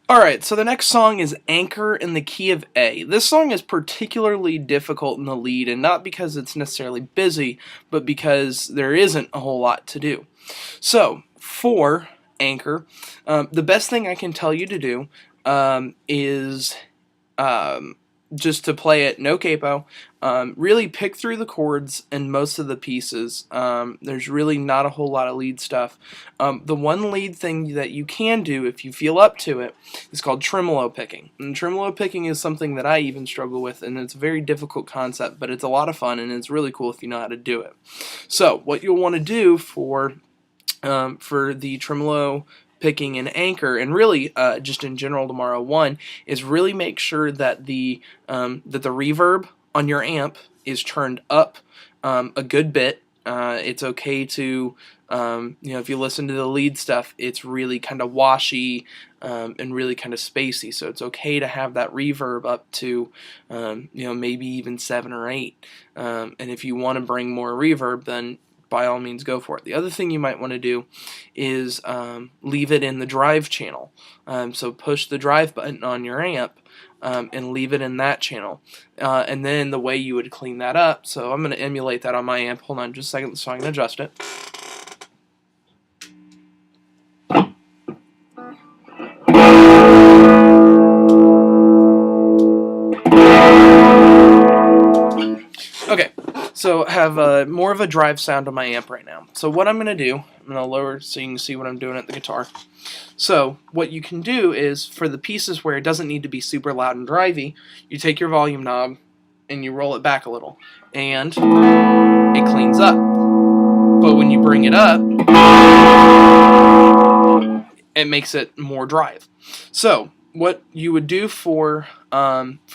Alright, so the next song is Anchor in the Key of A. This song is particularly difficult in the lead, and not because it's necessarily busy, but because there isn't a whole lot to do. So, for Anchor, the best thing I can tell you to do is just to play it no capo. Really pick through the chords and most of the pieces. There's really not a whole lot of lead stuff. The one lead thing that you can do if you feel up to it is called tremolo picking. And tremolo picking is something that I even struggle with, and it's a very difficult concept, but it's a lot of fun and it's really cool if you know how to do it. So what you'll want to do for the tremolo picking an Anchor, and really just in general tomorrow, one is really make sure that the reverb on your amp is turned up a good bit. It's okay to if you listen to the lead stuff, it's really kind of washy and really kind of spacey, so it's okay to have that reverb up to maybe even 7 or 8, and if you want to bring more reverb, then by all means go for it. The other thing you might want to do is leave it in the drive channel. So push the drive button on your amp and leave it in that channel. And then the way you would clean that up, so I'm going to emulate that on my amp. Hold on just a second so I can adjust it. Okay, so I have more of a drive sound on my amp right now. So what I'm going to do, I'm going to lower so you can see what I'm doing at the guitar. So what you can do is, for the pieces where it doesn't need to be super loud and drivey, you take your volume knob and you roll it back a little, and it cleans up. But when you bring it up, it makes it more drive. So what you would do for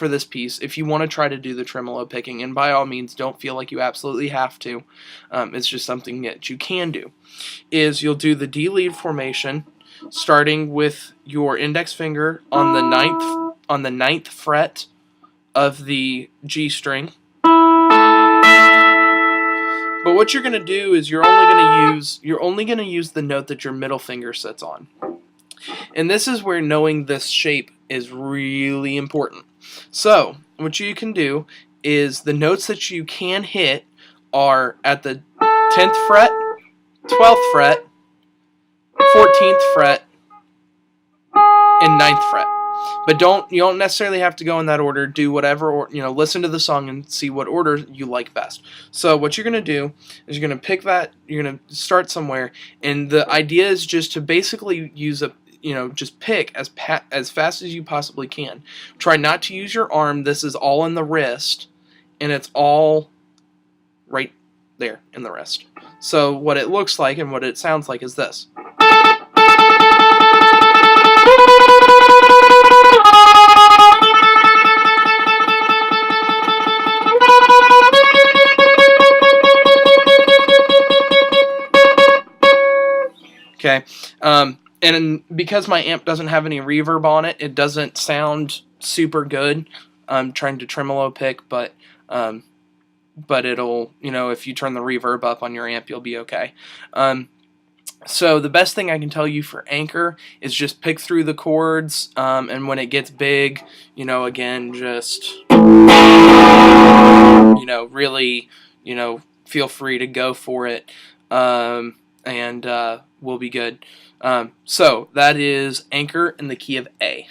this piece, if you want to try to do the tremolo picking, and by all means don't feel like you absolutely have to, it's just something that you can do, is you'll do the D lead formation, starting with your index finger on the ninth fret of the G string. But what you're going to do is you're only going to use the note that your middle finger sits on. And this is where knowing this shape is really important. So what you can do is the notes that you can hit are at the 10th fret, 12th fret, 14th fret, and 9th fret. But you don't necessarily have to go in that order. Do whatever, or listen to the song and see what order you like best. So what you're going to do is you're going to pick that, you're going to start somewhere, and the idea is just to basically use just pick as fast as you possibly can. Try not to use your arm. This is all in the wrist, and it's all right there in the wrist. So what it looks like and what it sounds like is this. Okay, and because my amp doesn't have any reverb on it, it doesn't sound super good. I'm trying to tremolo pick, but it'll, if you turn the reverb up on your amp, you'll be okay. So the best thing I can tell you for Anchor is just pick through the chords, and when it gets big, again, just, really, feel free to go for it, and we'll be good. So that is Anchor in the Key of A.